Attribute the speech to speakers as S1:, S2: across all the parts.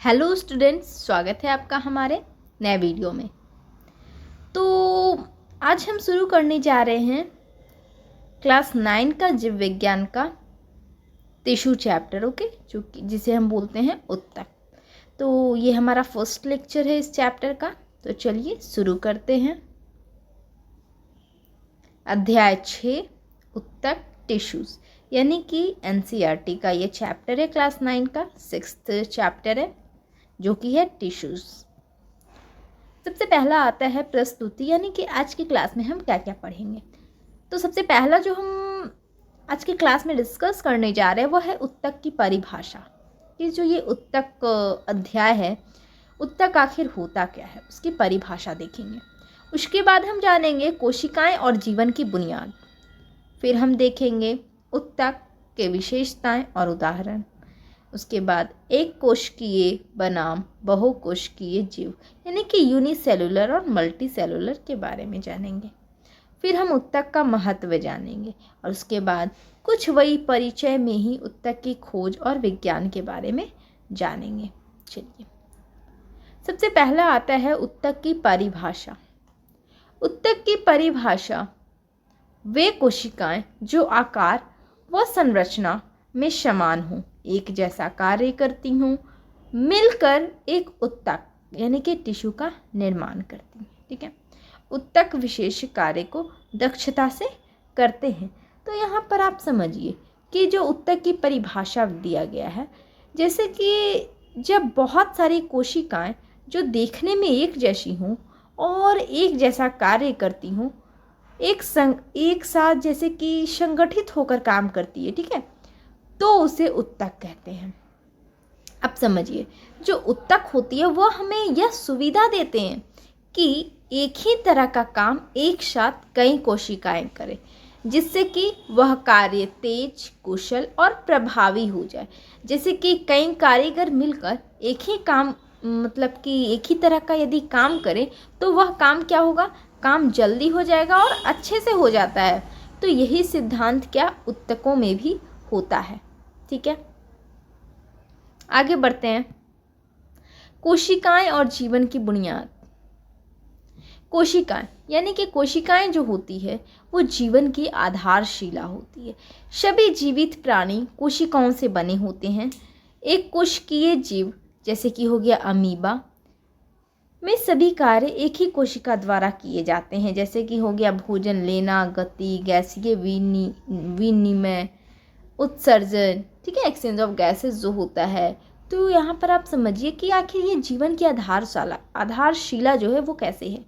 S1: Hello students, स्वागत है आपका हमारे नए वीडियो में। तो आज हम शुरू करने जा रहे हैं क्लास 9 का जीव विज्ञान का टिश्यू चैप्टर, ओके, जिसे हम बोलते हैं उत्तक। तो ये हमारा फर्स्ट लेक्चर है इस चैप्टर का। तो चलिए शुरू करते हैं। अध्याय 6 उत्तक टिश्यूज, यानी कि एनसीईआरटी का ये चैप्टर है। क्लास 9 का 6th चैप्टर है जो कि है टिश्यूज। सबसे पहला आता है प्रस्तुति, यानी कि आज की क्लास में हम क्या क्या पढ़ेंगे। तो सबसे पहला जो हम आज की क्लास में डिस्कस करने जा रहे हैं वो है उत्तक की परिभाषा। कि जो ये उत्तक अध्याय है, उत्तक आखिर होता क्या है, उसकी परिभाषा देखेंगे। उसके बाद हम जानेंगे कोशिकाएं और जीवन की बुनियाद। फिर हम देखेंगे उत्तक के विशेषताएं और उदाहरण। उसके बाद एक कोशिकीय बनाम बहुकोशिकीय जीव, यानी कि यूनिसेलुलर और मल्टी सेलुलर के बारे में जानेंगे। फिर हम उत्तक का महत्व जानेंगे और उसके बाद कुछ वही परिचय में ही उत्तक की खोज और विज्ञान के बारे में जानेंगे। चलिए, सबसे पहला आता है उत्तक की परिभाषा। उत्तक की परिभाषा वे कोशिकाएं जो आकार व संरचना में समान हों, एक जैसा कार्य करती हूँ, मिलकर एक उत्तक यानी कि टिश्यू का निर्माण करती हैं। ठीक है, उत्तक विशेष कार्य को दक्षता से करते हैं। तो यहाँ पर आप समझिए कि जो उत्तक की परिभाषा दिया गया है, जैसे कि जब बहुत सारी कोशिकाएं जो देखने में एक जैसी हों और एक जैसा कार्य करती हों, एक साथ जैसे कि संगठित होकर काम करती है, ठीक है, तो उसे उत्तक कहते हैं। अब समझिए, जो उत्तक होती है वो हमें यह सुविधा देते हैं कि एक ही तरह का काम एक साथ कई कोशिकाएं करें, जिससे कि वह कार्य तेज, कुशल और प्रभावी हो जाए। जैसे कि कई कारीगर मिलकर एक ही काम, मतलब कि एक ही तरह का यदि काम करें तो वह काम क्या होगा, काम जल्दी हो जाएगा और अच्छे से हो जाता है। तो यही सिद्धांत क्या उत्तकों में भी होता है। ठीक है, आगे बढ़ते हैं। कोशिकाएं और जीवन की बुनियाद। कोशिकाएं यानी कि कोशिकाएं जो होती है वो जीवन की आधारशिला होती है। सभी जीवित प्राणी कोशिकाओं से बने होते हैं। एक कोशिकीय जीव जैसे कि हो गया अमीबा में सभी कार्य एक ही कोशिका द्वारा किए जाते हैं, जैसे कि हो गया भोजन लेना, गति, गैसीय विनिमय, उत्सर्जन, ठीक है, एक्सचेंज ऑफ गैसेस जो होता है। तो यहाँ पर आप समझिए कि आखिर ये जीवन की आधारशिला जो है वो कैसे है।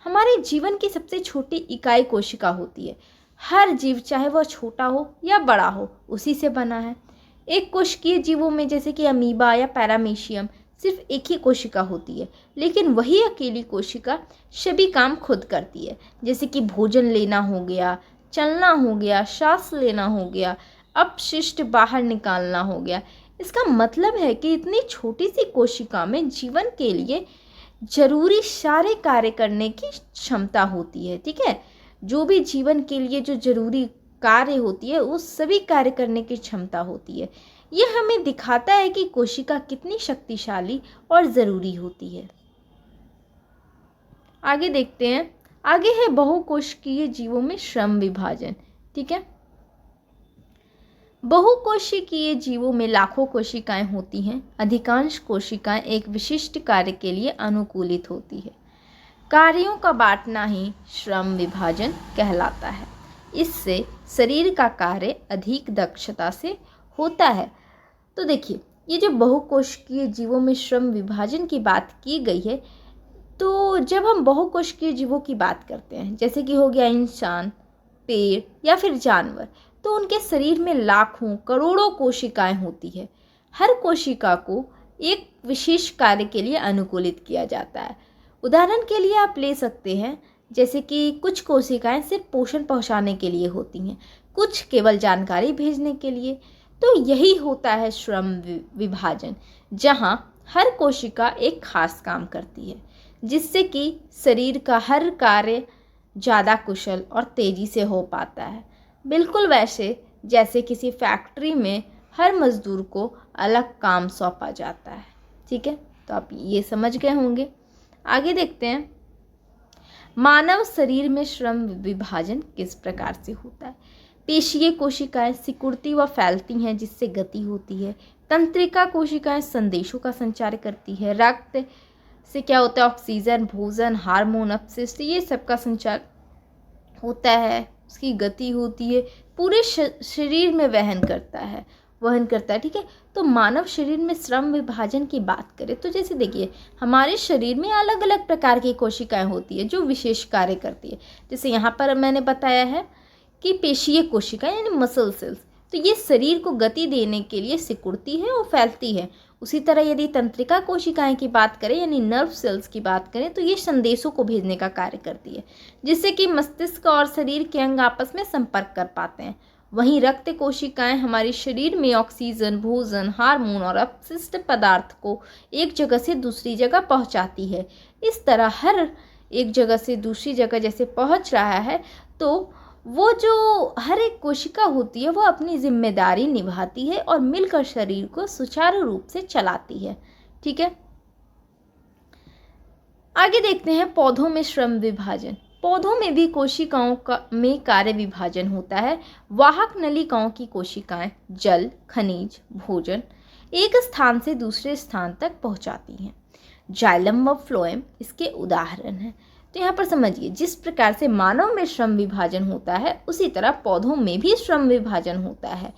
S1: हमारे जीवन की सबसे छोटी इकाई कोशिका होती है। हर जीव चाहे वह छोटा हो या बड़ा हो उसी से बना है। एक कोशिकीय जीवों में जैसे कि अमीबा या पैरामीशियम सिर्फ एक ही कोशिका होती है, लेकिन वही अकेली कोशिका सभी काम खुद करती है, जैसे कि भोजन लेना हो गया, चलना हो गया, सांस लेना हो गया, अपशिष्ट बाहर निकालना हो गया। इसका मतलब है कि इतनी छोटी सी कोशिका में जीवन के लिए जरूरी सारे कार्य करने की क्षमता होती है। ठीक है, जो भी जीवन के लिए जो जरूरी कार्य होती है उस सभी कार्य करने की क्षमता होती है। यह हमें दिखाता है कि कोशिका कितनी शक्तिशाली और ज़रूरी होती है। आगे देखते हैं। आगे है बहुकोशिकीय जीवों में श्रम विभाजन। ठीक है, बहुकोशिकीय जीवों में लाखों कोशिकाएं होती हैं। अधिकांश कोशिकाएं एक विशिष्ट कार्य के लिए अनुकूलित होती है। कार्यों का बांटना ही श्रम विभाजन कहलाता है। इससे शरीर का कार्य अधिक दक्षता से होता है। तो देखिए, ये जो बहुकोशिकीय जीवों में श्रम विभाजन की बात की गई है, तो जब हम बहुकोशिकीय जीवों की बात करते हैं, जैसे कि हो गया इंसान, पेड़ या फिर जानवर, तो उनके शरीर में लाखों करोड़ों कोशिकाएं होती है। हर कोशिका को एक विशेष कार्य के लिए अनुकूलित किया जाता है। उदाहरण के लिए आप ले सकते हैं, जैसे कि कुछ कोशिकाएं सिर्फ पोषण पहुंचाने के लिए होती हैं, कुछ केवल जानकारी भेजने के लिए। तो यही होता है श्रम विभाजन, जहां हर कोशिका एक खास काम करती है, जिससे कि शरीर का हर कार्य ज़्यादा कुशल और तेज़ी से हो पाता है। बिल्कुल वैसे जैसे किसी फैक्ट्री में हर मजदूर को अलग काम सौंपा जाता है। ठीक है, तो आप ये समझ गए होंगे। आगे देखते हैं, मानव शरीर में श्रम विभाजन किस प्रकार से होता है। पेशीय कोशिकाएं सिकुड़ती व फैलती हैं जिससे गति होती है। तंत्रिका कोशिकाएं संदेशों का संचार करती है। रक्त से क्या होता है, ऑक्सीजन, भोजन, हार्मोन, अपशिष्ट, ये सब का संचार होता है, उसकी गति होती है, पूरे शरीर में वहन करता है। ठीक है। तो मानव शरीर में श्रम विभाजन की बात करें तो जैसे देखिए, हमारे शरीर में अलग अलग प्रकार की कोशिकाएं होती है जो विशेष कार्य करती है। जैसे यहाँ पर मैंने बताया है कि पेशीय कोशिकाएं यानी मसल सेल्स, तो ये शरीर को गति देने के लिए सिकुड़ती है और फैलती है। उसी तरह यदि तंत्रिका कोशिकाएं की बात करें यानी नर्व सेल्स की बात करें तो ये संदेशों को भेजने का कार्य करती है, जिससे कि मस्तिष्क और शरीर के अंग आपस में संपर्क कर पाते हैं। वहीं रक्त कोशिकाएं हमारे शरीर में ऑक्सीजन, भोजन, हार्मोन और अपशिष्ट पदार्थ को एक जगह से दूसरी जगह पहुंचाती है। इस तरह हर एक जगह से दूसरी जगह जैसे पहुंच रहा है, तो वो जो हर एक कोशिका होती है वो अपनी जिम्मेदारी निभाती है और मिलकर शरीर को सुचारू रूप से चलाती है। ठीक है, आगे देखते हैं पौधों में श्रम विभाजन। पौधों में भी कोशिकाओं में कार्य विभाजन होता है। वाहक नलिकाओं की कोशिकाएं जल, खनिज, भोजन एक स्थान से दूसरे स्थान तक पहुंचाती हैं। जाइलम व फ्लोएम इसके उदाहरण हैं। तो यहाँ पर समझिए, जिस प्रकार से मानव में श्रम विभाजन होता है उसी तरह पौधों में भी श्रम विभाजन होता है।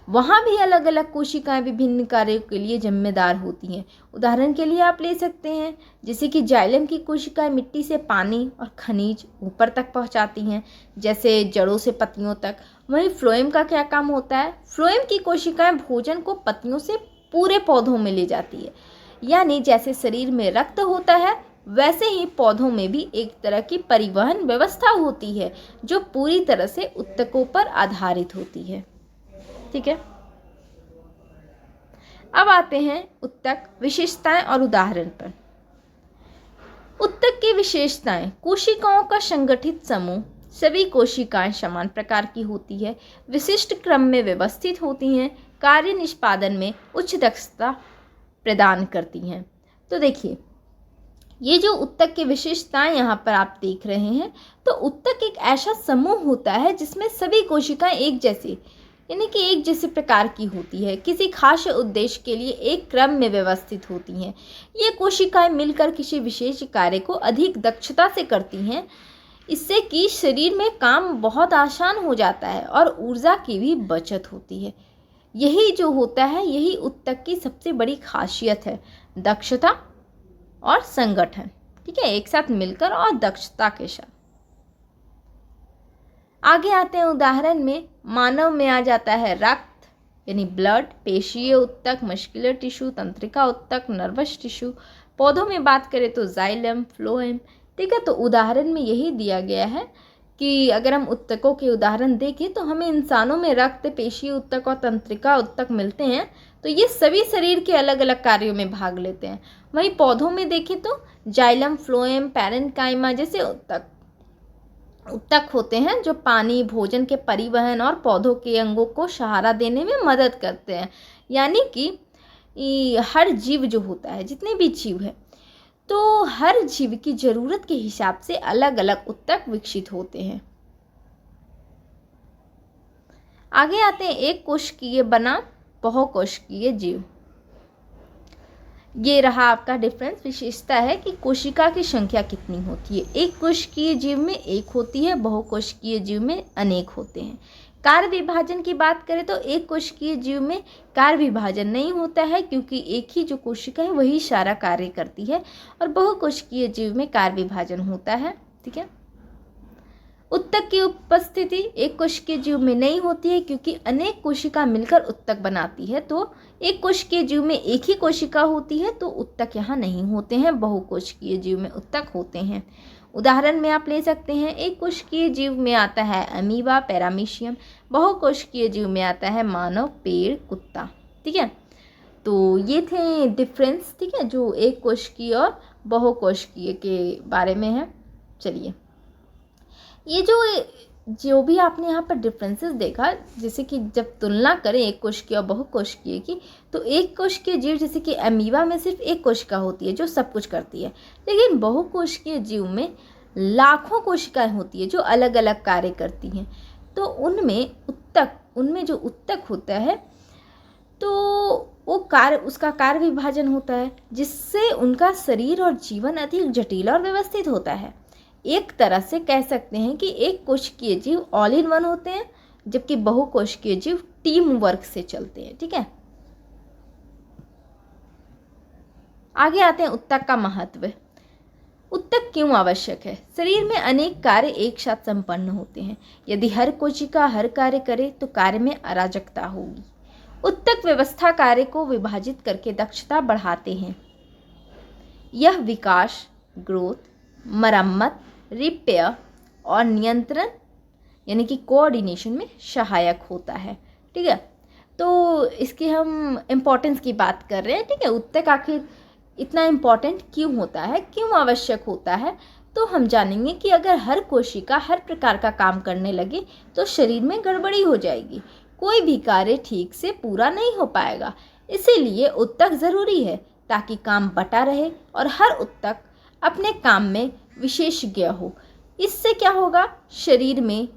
S1: वहाँ भी अलग अलग कोशिकाएं विभिन्न कार्यों के लिए जिम्मेदार होती हैं। उदाहरण के लिए आप ले सकते हैं जैसे कि जाइलम की कोशिकाएं मिट्टी से पानी और खनिज ऊपर तक पहुँचाती हैं, जैसे जड़ों से पत्तियों तक। वहीं फ्लोएम का क्या काम होता है, फ्लोएम की कोशिकाएं भोजन को पत्तियों से पूरे पौधों में ले जाती है। यानी जैसे शरीर में रक्त होता है वैसे ही पौधों में भी एक तरह की परिवहन व्यवस्था होती है जो पूरी तरह से उत्तकों पर आधारित होती है। ठीक है, अब आते हैं उत्तक, विशेषताएं और उदाहरण पर। उत्तक की विशेषताएं, कोशिकाओं का संगठित समूह, सभी कोशिकाएं समान प्रकार की होती है, विशिष्ट क्रम में व्यवस्थित होती हैं, कार्य निष्पादन में उच्च दक्षता प्रदान करती हैं। तो देखिए, ये जो उत्तक की विशेषताएं यहाँ पर आप देख रहे हैं, तो उत्तक एक ऐसा समूह होता है जिसमें सभी कोशिकाएं एक जैसी यानी कि एक जैसे प्रकार की होती है, किसी खास उद्देश्य के लिए एक क्रम में व्यवस्थित होती हैं। ये कोशिकाएं मिलकर किसी विशेष कार्य को अधिक दक्षता से करती हैं, इससे कि शरीर में काम बहुत आसान हो जाता है और ऊर्जा की भी बचत होती है। यही जो होता है, यही उत्तक की सबसे बड़ी खासियत है, दक्षता और संगठन। ठीक है, एक साथ मिलकर और दक्षता के साथ। आगे आते हैं उदाहरण में। मानव में आ जाता है रक्त यानी ब्लड, पेशीय उत्तक, मस्कुलर टिश्यू, तंत्रिका उत्तक, नर्वस टिश्यू। पौधों में बात करें तो जाइलम, फ्लोएम। ठीक है, तो उदाहरण में यही दिया गया है कि अगर हम उत्तकों के उदाहरण देखें तो हमें इंसानों में रक्त, पेशीय उत्तक और तंत्रिका उत्तक मिलते हैं। तो ये सभी शरीर के अलग अलग कार्यों में भाग लेते हैं। वहीं पौधों में देखें तो जाइलम, फ्लोएम, पैरेन्काइमा जैसे उत्तक होते हैं जो पानी, भोजन के परिवहन और पौधों के अंगों को सहारा देने में मदद करते हैं। यानी कि हर जीव जो होता है, जितने भी जीव है, तो हर जीव की जरूरत के हिसाब से अलग अलग उत्तक विकसित होते हैं। आगे आते हैं एक कोशिकीय बनाम बहुकोशिकीय जीव। ये रहा आपका डिफरेंस। विशेषता है कि कोशिका की संख्या कितनी होती है। एक कोशिकीय जीव में एक होती है, बहुकोशिकीय जीव में अनेक होते हैं। कार्य विभाजन की बात करें तो एक कोशिकीय जीव में कार्य विभाजन नहीं होता है क्योंकि एक ही जो कोशिका है वही सारा कार्य करती है, और बहुकोशिकीय जीव में कार्य विभाजन होता है। ठीक है, उत्तक की उपस्थिति एक कोशिकीय जीव में नहीं होती है क्योंकि अनेक कोशिका मिलकर उत्तक बनाती है। तो एक कोशिकीय जीव में एक ही कोशिका होती है तो उत्तक यहाँ नहीं होते हैं, बहुकोशिकीय जीव में उत्तक होते हैं। उदाहरण में आप ले सकते हैं, एक कोशिकीय जीव में आता है अमीबा, पैरामीशियम। बहुकोशिकीय जीव में आता है मानव, पेड़, कुत्ता। ठीक है, तो ये थे डिफरेंस। ठीक है, जो एक कोशिकीय और बहुकोशिकीय के बारे में है। चलिए, ये जो जो भी आपने यहाँ पर डिफरेंसेस देखा, जैसे कि जब तुलना करें एक कोशिकीय और बहुकोशिकीय की, तो एक कोशिकीय जीव जैसे कि अमीबा में सिर्फ एक कोशिका होती है जो सब कुछ करती है, लेकिन बहुकोशिकीय जीव में लाखों कोशिकाएं होती है जो अलग अलग कार्य करती हैं। तो उनमें जो उत्तक होता है तो वो उसका कार्य विभाजन होता है, जिससे उनका शरीर और जीवन अधिक जटिल और व्यवस्थित होता है। एक तरह से कह सकते हैं कि एक कोशिकीय जीव ऑल इन वन होते हैं, जबकि बहुकोशिकीय जीव टीम वर्क से चलते हैं। ठीक है, आगे आते हैं उत्तक का महत्व। उत्तक क्यों आवश्यक है? शरीर में अनेक कार्य एक साथ संपन्न होते हैं। यदि हर कोशिका हर कार्य करे तो कार्य में अराजकता होगी। उत्तक व्यवस्था कार्य को विभाजित करके दक्षता बढ़ाते हैं। यह विकास, ग्रोथ, मरम्मत, रिपेयर और नियंत्रण यानी कि कोऑर्डिनेशन में सहायक होता है। ठीक है, तो इसकी हम इम्पोर्टेंस की बात कर रहे हैं। ठीक है, उत्तक आखिर इतना इम्पोर्टेंट क्यों होता है, क्यों आवश्यक होता है, तो हम जानेंगे कि अगर हर कोशिका हर प्रकार का काम करने लगे तो शरीर में गड़बड़ी हो जाएगी, कोई भी कार्य ठीक से पूरा नहीं हो पाएगा। इसीलिए उत्तक ज़रूरी है ताकि काम बटा रहे और हर उत्तक अपने काम में विशेषज्ञ हो। इससे क्या होगा, शरीर में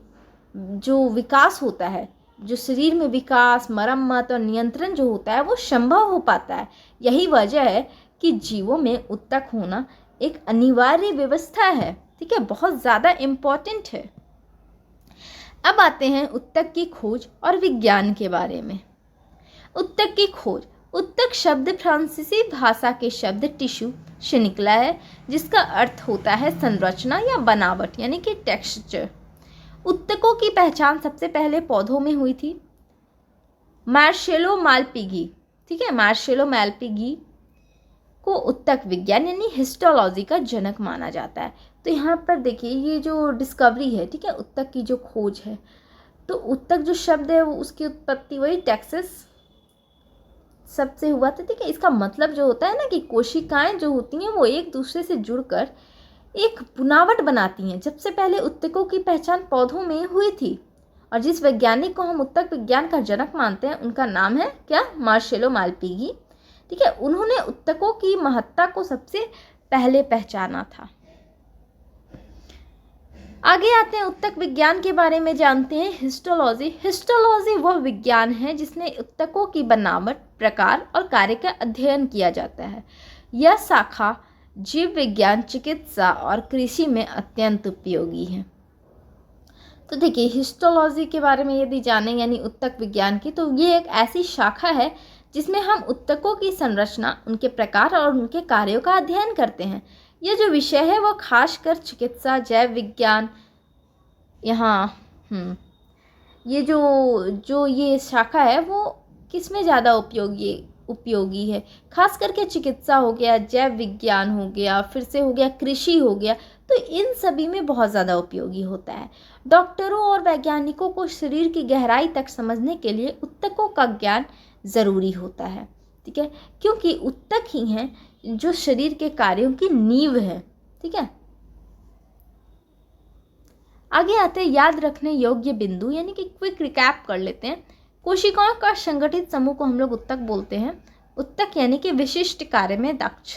S1: जो विकास होता है, जो शरीर में विकास, मरम्मत और नियंत्रण जो होता है वो संभव हो पाता है। यही वजह है कि जीवों में उत्तक होना एक अनिवार्य व्यवस्था है। ठीक है, बहुत ज़्यादा इम्पॉर्टेंट है। अब आते हैं उत्तक की खोज और विज्ञान के बारे में। उत्तक की खोज। उत्तक शब्द फ्रांसीसी भाषा के शब्द टिश्यू से निकला है, जिसका अर्थ होता है संरचना या बनावट यानी कि टेक्सचर। उत्तकों की पहचान सबसे पहले पौधों में हुई थी। मार्सेलो मालपिगी, ठीक है, मार्सेलो मालपिगी को उत्तक विज्ञान यानी हिस्टोलॉजी का जनक माना जाता है। तो यहाँ पर देखिए ये जो डिस्कवरी है, ठीक है, उत्तक की जो खोज है, तो उत्तक जो शब्द है वो उसकी उत्पत्ति वही टेक्सास सबसे हुआ था। ठीक है, इसका मतलब जो होता है ना कि कोशिकाएं जो होती हैं वो एक दूसरे से जुड़कर एक बुनावट बनाती हैं। सबसे पहले उत्तकों की पहचान पौधों में हुई थी और जिस वैज्ञानिक को हम उत्तक विज्ञान का जनक मानते हैं उनका नाम है क्या, मार्सेलो मालपिगी। ठीक है, उन्होंने उत्तकों की महत्ता को सबसे पहले पहचाना था। आगे आते हैं उत्तक विज्ञान के बारे में जानते हैं। हिस्टोलॉजी। हिस्टोलॉजी वह विज्ञान है जिसमें उत्तकों की बनावट, प्रकार और कार्य का अध्ययन किया जाता है। यह शाखा जीव विज्ञान, चिकित्सा और कृषि में अत्यंत उपयोगी है। तो देखिए हिस्टोलॉजी के बारे में यदि जानें यानी उत्तक विज्ञान की, तो ये एक ऐसी शाखा है जिसमें हम उत्तकों की संरचना, उनके प्रकार और उनके कार्यों का अध्ययन करते हैं। यह जो विषय है वो खासकर चिकित्सा, जैव विज्ञान, ये जो ये शाखा है वो किस में ज़्यादा उपयोगी है, खास करके चिकित्सा हो गया, जैव विज्ञान हो गया, फिर से हो गया कृषि हो गया, तो इन सभी में बहुत ज़्यादा उपयोगी होता है। डॉक्टरों और वैज्ञानिकों को शरीर की गहराई तक समझने के लिए उत्तकों का ज्ञान ज़रूरी होता है। ठीक है, क्योंकि उत्तक ही हैं जो शरीर के कार्यों की नींव है। ठीक है, आगे आते हैं याद रखने योग्य बिंदु यानी कि क्विक रिकैप कर लेते हैं। कोशिकाओं का संगठित समूह को हम लोग उत्तक बोलते हैं। उत्तक यानी कि विशिष्ट कार्य में दक्ष।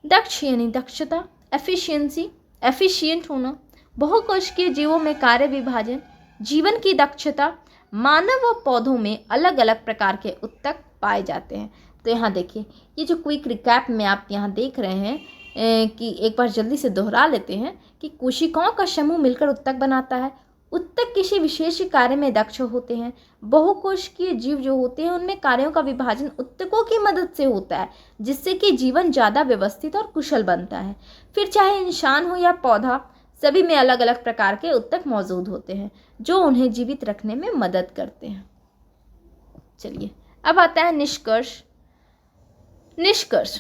S1: दक्ष यानी दक्षता, एफिशिएंसी, एफिशिएंट होना। बहुकोशिकीय जीवों में कार्य विभाजन, जीवन की दक्षता। मानव व पौधों में अलग अलग प्रकार के उत्तक पाए जाते हैं। तो यहाँ देखिए ये जो क्विक रिकैप में आप यहाँ देख रहे हैं कि एक बार जल्दी से दोहरा लेते हैं कि कोशिकाओं का समूह मिलकर उत्तक बनाता है। उत्तक किसी विशेष कार्य में दक्ष होते हैं। बहुकोशिकीय जीव जो होते हैं उनमें कार्यों का विभाजन उत्तकों की मदद से होता है, जिससे कि जीवन ज़्यादा व्यवस्थित और कुशल बनता है। फिर चाहे इंसान हो या पौधा, सभी में अलग अलग प्रकार के उत्तक मौजूद होते हैं जो उन्हें जीवित रखने में मदद करते हैं। चलिए अब आता है निष्कर्ष। निष्कर्ष,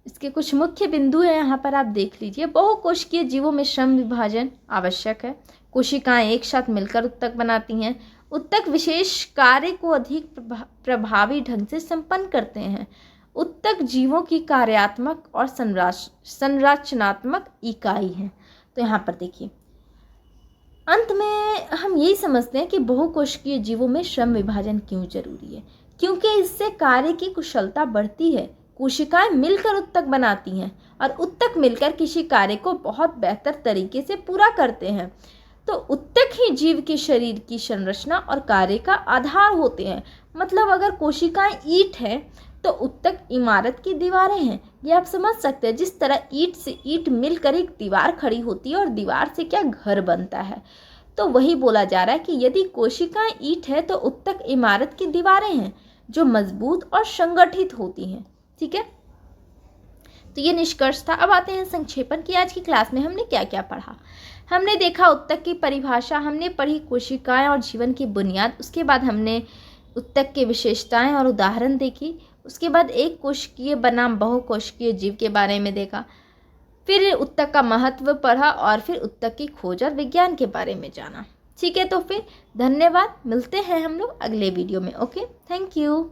S1: इसके कुछ मुख्य बिंदु हैं, यहाँ पर आप देख लीजिए। बहुकोशिकीय जीवों में श्रम विभाजन आवश्यक है। कोशिकाएं एक साथ मिलकर उत्तक बनाती हैं। उत्तक विशेष कार्य को अधिक प्रभावी ढंग से संपन्न करते हैं। उत्तक जीवों की कार्यात्मक और संरचनात्मक इकाई है। तो यहाँ पर देखिए अंत में हम यही समझते हैं कि बहुकोशिकीय जीवों में श्रम विभाजन क्यों जरूरी है, क्योंकि इससे कार्य की कुशलता बढ़ती है। कोशिकाएं मिलकर उत्तक बनाती हैं और उत्तक मिलकर किसी कार्य को बहुत बेहतर तरीके से पूरा करते हैं। तो उत्तक ही जीव के शरीर की संरचना और कार्य का आधार होते हैं। मतलब अगर कोशिकाएं ईंट है तो उत्तक इमारत की दीवारें हैं। ये आप समझ सकते हैं, जिस तरह ईंट से ईंट मिलकर एक दीवार खड़ी होती है और दीवार से क्या घर बनता है, तो वही बोला जा रहा है कि यदि कोशिकाएं ईंट है तो उत्तक इमारत की दीवारें हैं जो मजबूत और संगठित होती हैं। ठीक है, तो ये निष्कर्ष था। अब आते हैं संक्षेपण की आज की क्लास में हमने क्या क्या पढ़ा। हमने देखा उत्तक की परिभाषा, हमने पढ़ी कोशिकाएं और जीवन की बुनियाद, उसके बाद हमने उत्तक की विशेषताएं और उदाहरण देखी, उसके बाद एक कोशिकीय बनाम बहुकोशिकीय जीव के बारे में देखा, फिर उत्तक का महत्व पढ़ा और फिर उत्तक की खोज और विज्ञान के बारे में जाना। ठीक है, तो फिर धन्यवाद, मिलते हैं हम लोग अगले वीडियो में। Okay, thank you.